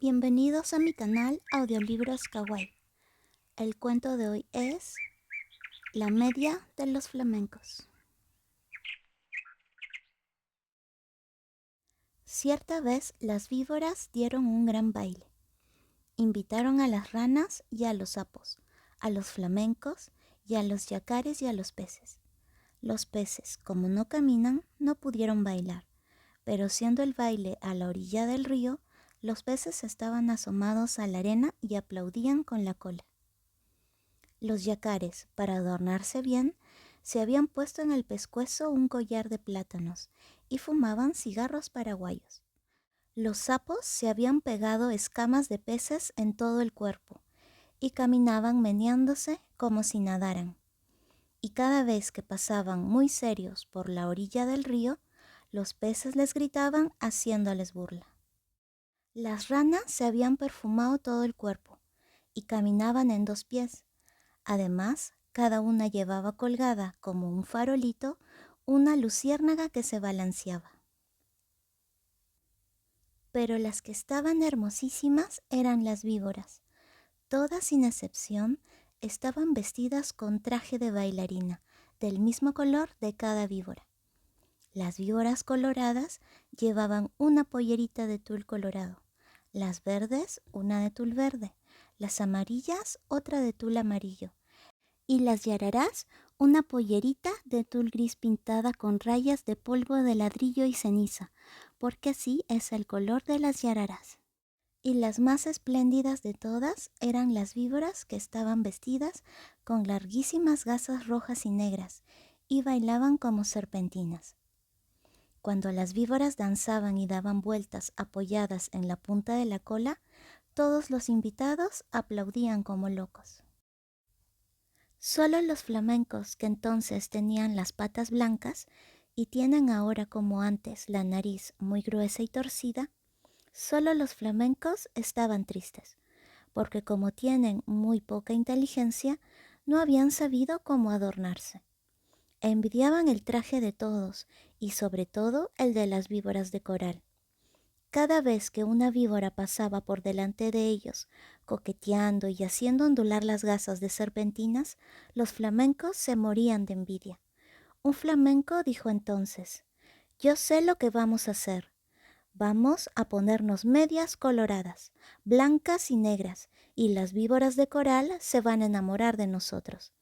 Bienvenidos a mi canal Audiolibros Kawaii. El cuento de hoy es La media de los flamencos. Cierta vez las víboras dieron un gran baile. Invitaron a las ranas y a los sapos, a los flamencos y a los yacares y a los peces. Los peces, como no caminan, no pudieron bailar, pero siendo el baile a la orilla del río, los peces estaban asomados a la arena y aplaudían con la cola. Los yacares, para adornarse bien, se habían puesto en el pescuezo un collar de plátanos y fumaban cigarros paraguayos. Los sapos se habían pegado escamas de peces en todo el cuerpo y caminaban meneándose como si nadaran. Y cada vez que pasaban muy serios por la orilla del río, los peces les gritaban haciéndoles burla. Las ranas se habían perfumado todo el cuerpo y caminaban en dos pies. Además, cada una llevaba colgada, como un farolito, una luciérnaga que se balanceaba. Pero las que estaban hermosísimas eran las víboras. Todas sin excepción estaban vestidas con traje de bailarina, del mismo color de cada víbora. Las víboras coloradas llevaban una pollerita de tul colorado, las verdes una de tul verde, las amarillas otra de tul amarillo, y las yararás una pollerita de tul gris pintada con rayas de polvo de ladrillo y ceniza, porque así es el color de las yararás. Y las más espléndidas de todas eran las víboras que estaban vestidas con larguísimas gasas rojas y negras y bailaban como serpentinas. Cuando las víboras danzaban y daban vueltas apoyadas en la punta de la cola, todos los invitados aplaudían como locos. Solo los flamencos, que entonces tenían las patas blancas y tienen ahora como antes la nariz muy gruesa y torcida, solo los flamencos estaban tristes, porque como tienen muy poca inteligencia, no habían sabido cómo adornarse. Envidiaban el traje de todos y sobre todo el de las víboras de coral. Cada vez que una víbora pasaba por delante de ellos, coqueteando y haciendo ondular las gasas de serpentinas, los flamencos se morían de envidia. Un flamenco dijo entonces: «Yo sé lo que vamos a hacer. Vamos a ponernos medias coloradas, blancas y negras, y las víboras de coral se van a enamorar de nosotros».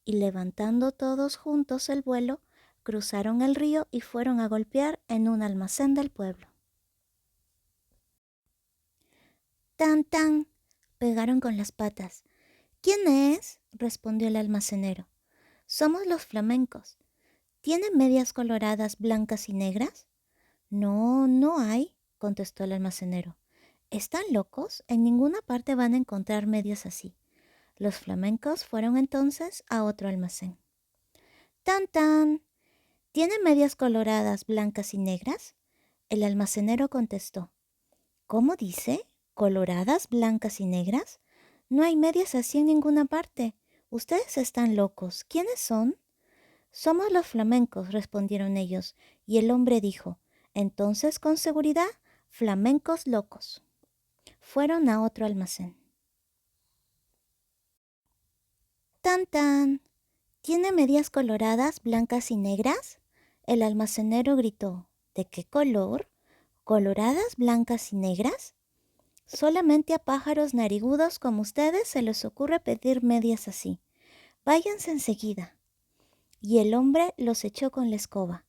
Y levantando todos juntos el vuelo, cruzaron el río y fueron a golpear en un almacén del pueblo. ¡Tan, tan! Pegaron con las patas. «¿Quién es?», respondió el almacenero. «Somos los flamencos. ¿Tienen medias coloradas blancas y negras?» «No, no hay», contestó el almacenero. «¿Están locos? En ninguna parte van a encontrar medias así». Los flamencos fueron entonces a otro almacén. «¡Tan, tan! ¿Tienen medias coloradas blancas y negras?» El almacenero contestó. «¿Cómo dice? ¿Coloradas, blancas y negras? No hay medias así en ninguna parte. Ustedes están locos. ¿Quiénes son?» «Somos los flamencos», respondieron ellos, y el hombre dijo: «Entonces, con seguridad, flamencos locos». Fueron a otro almacén. «¡Tan, tan! ¿Tiene medias coloradas, blancas y negras?» El almacenero gritó. «¿De qué color? ¿Coloradas, blancas y negras?» «Solamente a pájaros narigudos como ustedes se les ocurre pedir medias así. Váyanse enseguida». Y el hombre los echó con la escoba.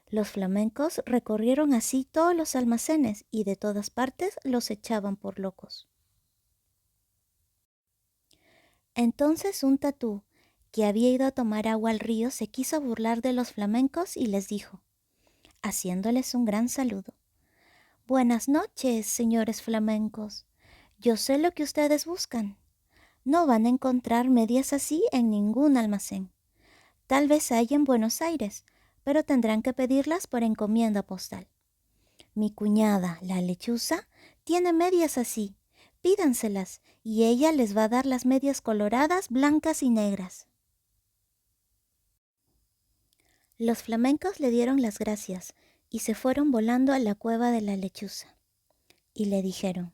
Los flamencos recorrieron así todos los almacenes y de todas partes los echaban por locos. Entonces un tatú, que había ido a tomar agua al río, se quiso burlar de los flamencos y les dijo, haciéndoles un gran saludo: «Buenas noches, señores flamencos. Yo sé lo que ustedes buscan. No van a encontrar medias así en ningún almacén. Tal vez hay en Buenos Aires, pero tendrán que pedirlas por encomienda postal. Mi cuñada, la lechuza, tiene medias así. Pídanselas y ella les va a dar las medias coloradas, blancas y negras». Los flamencos le dieron las gracias y se fueron volando a la cueva de la lechuza. Y le dijeron: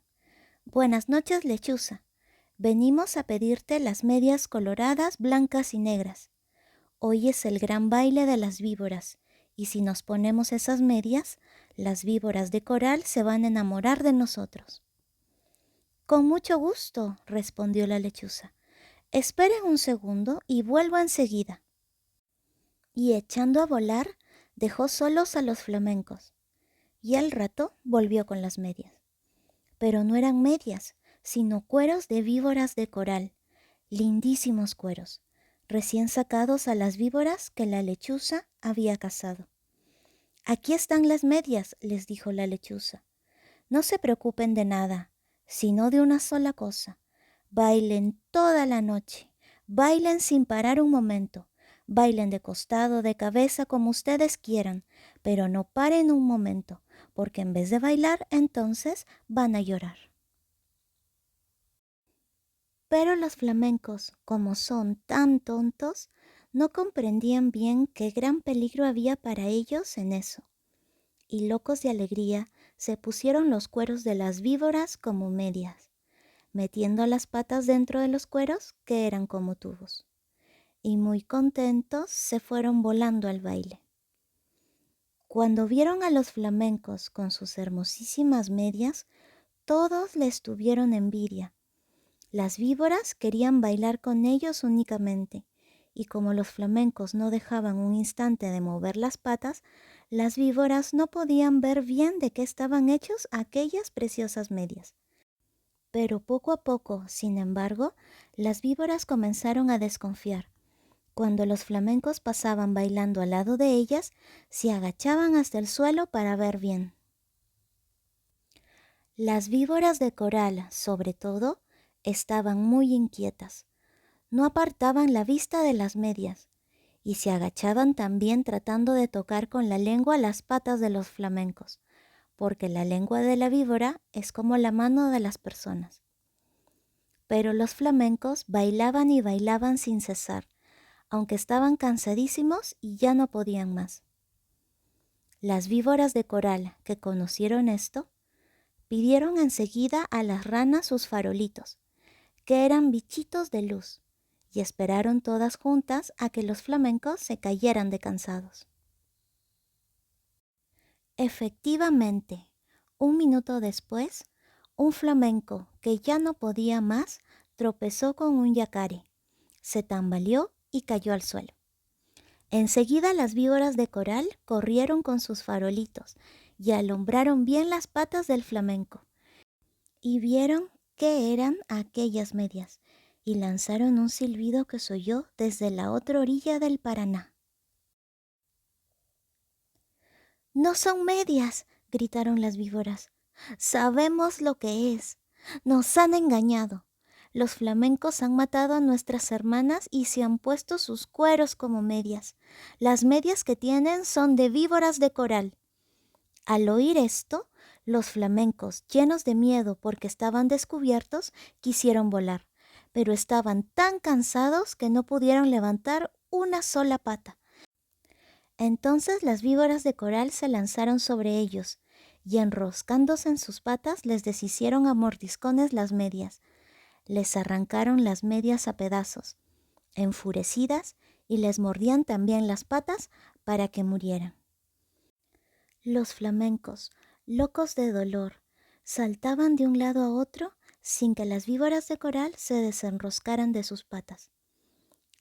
Buenas noches, lechuza. Venimos a pedirte las medias coloradas, blancas y negras. Hoy es el gran baile de las víboras, y si nos ponemos esas medias, las víboras de coral se van a enamorar de nosotros. Con mucho gusto, respondió la lechuza. Esperen un segundo y vuelvo enseguida. Y echando a volar, dejó solos a los flamencos, y al rato volvió con las medias. Pero no eran medias, sino cueros de víboras de coral, lindísimos cueros, recién sacados a las víboras que la lechuza había cazado. Aquí están las medias, les dijo la lechuza. No se preocupen de nada, sino de una sola cosa. Bailen toda la noche, bailen sin parar un momento, bailen de costado, de cabeza, como ustedes quieran, pero no paren un momento, porque en vez de bailar, entonces van a llorar. Pero los flamencos, como son tan tontos, no comprendían bien qué gran peligro había para ellos en eso. Y locos de alegría, se pusieron los cueros de las víboras como medias, metiendo las patas dentro de los cueros que eran como tubos. Y muy contentos se fueron volando al baile. Cuando vieron a los flamencos con sus hermosísimas medias, todos les tuvieron envidia. Las víboras querían bailar con ellos únicamente, y como los flamencos no dejaban un instante de mover las patas, las víboras no podían ver bien de qué estaban hechos aquellas preciosas medias. Pero poco a poco, sin embargo, las víboras comenzaron a desconfiar. Cuando los flamencos pasaban bailando al lado de ellas, se agachaban hasta el suelo para ver bien. Las víboras de coral, sobre todo, estaban muy inquietas. No apartaban la vista de las medias y se agachaban también tratando de tocar con la lengua las patas de los flamencos, porque la lengua de la víbora es como la mano de las personas. Pero los flamencos bailaban y bailaban sin cesar, aunque estaban cansadísimos y ya no podían más. Las víboras de coral, que conocieron esto, pidieron enseguida a las ranas sus farolitos, que eran bichitos de luz, y esperaron todas juntas a que los flamencos se cayeran de cansados. Efectivamente, un minuto después, un flamenco que ya no podía más tropezó con un yacare, se tambaleó y cayó al suelo. Enseguida las víboras de coral corrieron con sus farolitos y alumbraron bien las patas del flamenco, y vieron qué eran aquellas medias, y lanzaron un silbido que se oyó desde la otra orilla del Paraná. «¡No son medias!», gritaron las víboras. «Sabemos lo que es. Nos han engañado. Los flamencos han matado a nuestras hermanas y se han puesto sus cueros como medias. Las medias que tienen son de víboras de coral». Al oír esto, los flamencos, llenos de miedo porque estaban descubiertos, quisieron volar, pero estaban tan cansados que no pudieron levantar una sola pata. Entonces las víboras de coral se lanzaron sobre ellos y, enroscándose en sus patas, les deshicieron a mordiscones las medias. Les arrancaron las medias a pedazos, enfurecidas, y les mordían también las patas para que murieran. Los flamencos, locos de dolor, saltaban de un lado a otro sin que las víboras de coral se desenroscaran de sus patas,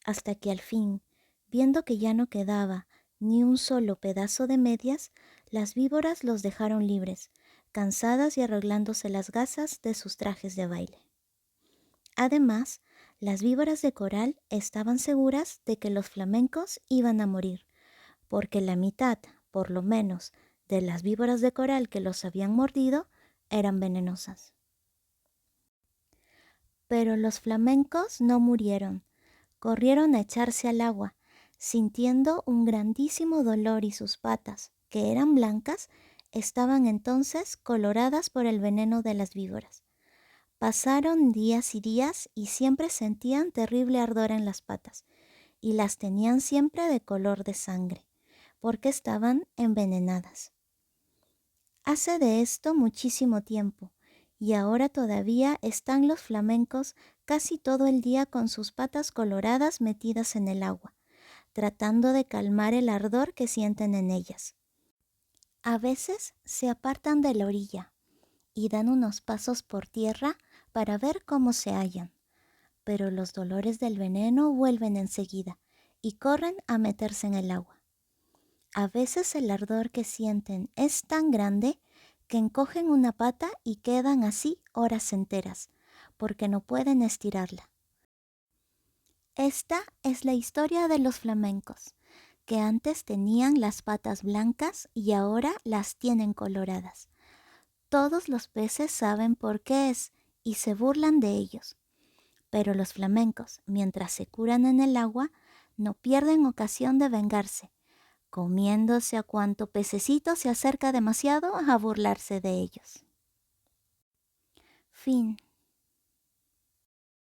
hasta que al fin, viendo que ya no quedaba ni un solo pedazo de medias, las víboras los dejaron libres, cansadas y arreglándose las gasas de sus trajes de baile. Además, las víboras de coral estaban seguras de que los flamencos iban a morir, porque la mitad, por lo menos, de las víboras de coral que los habían mordido eran venenosas. Pero los flamencos no murieron, corrieron a echarse al agua, sintiendo un grandísimo dolor, y sus patas, que eran blancas, estaban entonces coloradas por el veneno de las víboras. Pasaron días y días y siempre sentían terrible ardor en las patas, y las tenían siempre de color de sangre, porque estaban envenenadas. Hace de esto muchísimo tiempo, y ahora todavía están los flamencos casi todo el día con sus patas coloradas metidas en el agua, tratando de calmar el ardor que sienten en ellas. A veces se apartan de la orilla y dan unos pasos por tierra para ver cómo se hallan, pero los dolores del veneno vuelven enseguida y corren a meterse en el agua. A veces el ardor que sienten es tan grande que encogen una pata y quedan así horas enteras, porque no pueden estirarla. Esta es la historia de los flamencos, que antes tenían las patas blancas y ahora las tienen coloradas. Todos los peces saben por qué es y se burlan de ellos. Pero los flamencos, mientras se curan en el agua, no pierden ocasión de vengarse, comiéndose a cuanto pececito se acerca demasiado a burlarse de ellos. Fin.